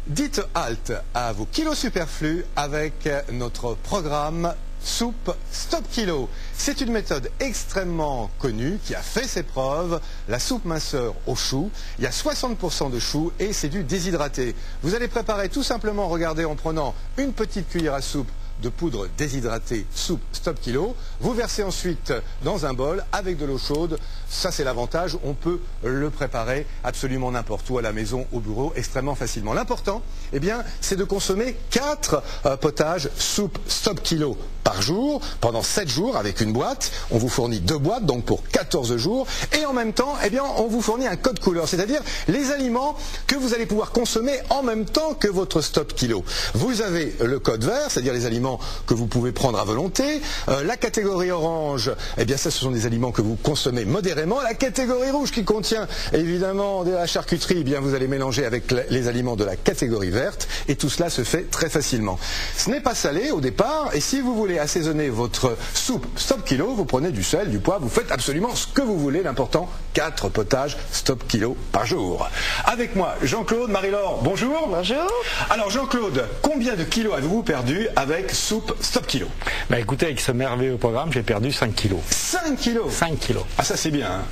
Dites halte à vos kilos superflus avec notre programme Soupe Stop Kilo. C'est une méthode extrêmement connue qui a fait ses preuves. La soupe minceur au chou. Il y a 60% de chou et c'est du déshydraté. Vous allez préparer tout simplement, regardez, en prenant une petite cuillère à soupe de poudre déshydratée Soupe Stop Kilo. Vous versez ensuite dans un bol avec de l'eau chaude. Ça, c'est l'avantage. On peut le préparer absolument n'importe où, à la maison, au bureau, extrêmement facilement. L'important, eh bien, c'est de consommer 4 potages Soupe Stop Kilo par jour, pendant 7 jours avec une boîte. On vous fournit 2 boîtes, donc pour 14 jours. Et en même temps, eh bien, on vous fournit un code couleur, c'est-à-dire les aliments que vous allez pouvoir consommer en même temps que votre Stop Kilo. Vous avez le code vert, c'est-à-dire les aliments que vous pouvez prendre à volonté. La catégorie orange, eh bien, ça, ce sont des aliments que vous consommez modérément. La catégorie rouge qui contient évidemment de la charcuterie, eh bien, vous allez mélanger avec les aliments de la catégorie verte et tout cela se fait très facilement. Ce n'est pas salé au départ et si vous voulez assaisonner votre soupe Stop Kilo, vous prenez du sel, du poivre, vous faites absolument ce que vous voulez. L'important, 4 potages Stop Kilo par jour. Avec moi, Jean-Claude, Marie-Laure, bonjour. Bonjour. Alors Jean-Claude, combien de kilos avez-vous perdu avec Soupe Stop Kilo? Bah écoutez, avec ce merveilleux programme, j'ai perdu 5 kilos. 5 kilos? 5 kilos. Ah, ça c'est bien. Hein.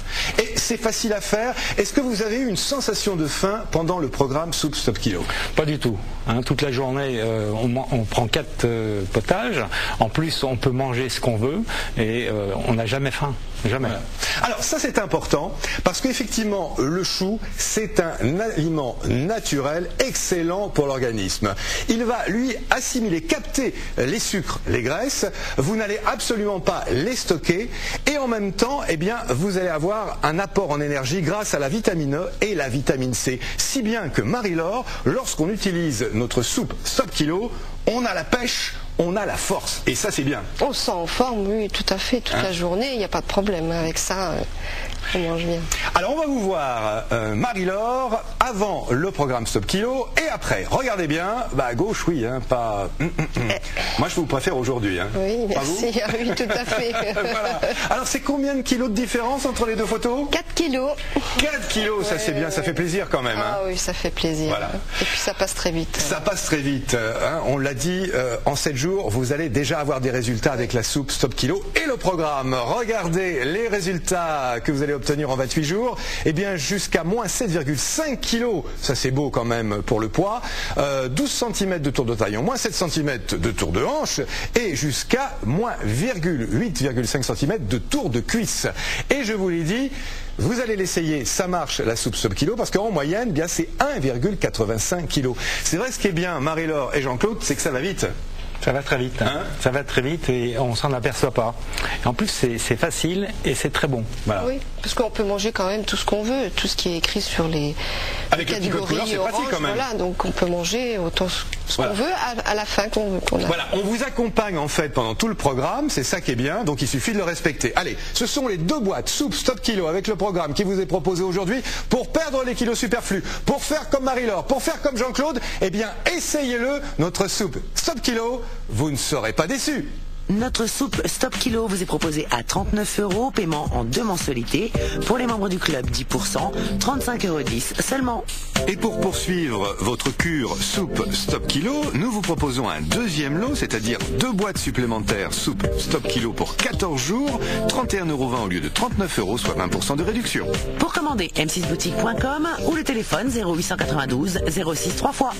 Et c'est facile à faire. Est-ce que vous avez eu une sensation de faim pendant le programme Soupe Stop Kilo? Pas du tout. Hein, toute la journée, on prend 4 potages. En plus, on peut manger ce qu'on veut et on n'a jamais faim. Jamais. Voilà. Alors ça c'est important parce qu'effectivement le chou c'est un aliment naturel excellent pour l'organisme. Il va lui assimiler, capter les sucres, les graisses, vous n'allez absolument pas les stocker et en même temps eh bien, vous allez avoir un apport en énergie grâce à la vitamine E et la vitamine C. Si bien que Marie-Laure, lorsqu'on utilise notre soupe Stop Kilo, on a la pêche, on a la force, et ça c'est bien. On se sent en forme, oui, tout à fait, toute la journée, il n'y a pas de problème avec ça, on mange bien. Alors on va vous voir, Marie-Laure, avant le programme Stop Kilo, et après, regardez bien, bah à gauche, oui, hein, pas... Moi je vous préfère aujourd'hui. Hein. Oui, merci, oui, tout à fait. Voilà. Alors c'est combien de kilos de différence entre les deux photos? 4 kilos. 4 kilos, ça c'est bien, ça fait plaisir quand même. Ah hein. oui, ça fait plaisir. Voilà. Et puis ça passe très vite. Ça passe très vite, hein. On l'a dit, en 7 jours, vous allez déjà avoir des résultats avec la soupe Stop Kilo et le programme. Regardez les résultats que vous allez obtenir en 28 jours. Eh bien, jusqu'à moins 7,5 kilos, ça c'est beau quand même pour le poids, 12 cm de tour de taille, moins 7 cm de tour de hanche et jusqu'à moins 8,5 cm de tour de cuisse. Et je vous l'ai dit, vous allez l'essayer, ça marche la soupe Stop Kilo parce qu'en moyenne, bien c'est 1,85 kg. C'est vrai, ce qui est bien, Marie-Laure et Jean-Claude, c'est que ça va vite. Ça va très vite, hein. Ça va très vite et on s'en aperçoit pas. Et en plus c'est facile et c'est très bon. Voilà. Oui, parce qu'on peut manger quand même tout ce qu'on veut, tout ce qui est écrit sur les avec catégories orange, pratique, quand même. Voilà, donc on peut manger autant ce qu'on veut à la fin qu'on veut. Voilà, on vous accompagne en fait pendant tout le programme, c'est ça qui est bien, donc il suffit de le respecter. Allez, ce sont les 2 boîtes Soupe Stop Kilo avec le programme qui vous est proposé aujourd'hui pour perdre les kilos superflus, pour faire comme Marie-Laure, pour faire comme Jean-Claude, eh bien essayez-le, notre soupe Stop Kilo, vous ne serez pas déçus. Notre soupe Stop Kilo vous est proposée à 39 €, paiement en 2 mensualités. Pour les membres du club, 10%, 35,10 € seulement. Et pour poursuivre votre cure soupe Stop Kilo, nous vous proposons un deuxième lot, c'est-à-dire 2 boîtes supplémentaires soupe Stop Kilo pour 14 jours, 31,20 € au lieu de 39 €, soit 20% de réduction. Pour commander, m6boutique.com ou le téléphone 0892 06 3 fois.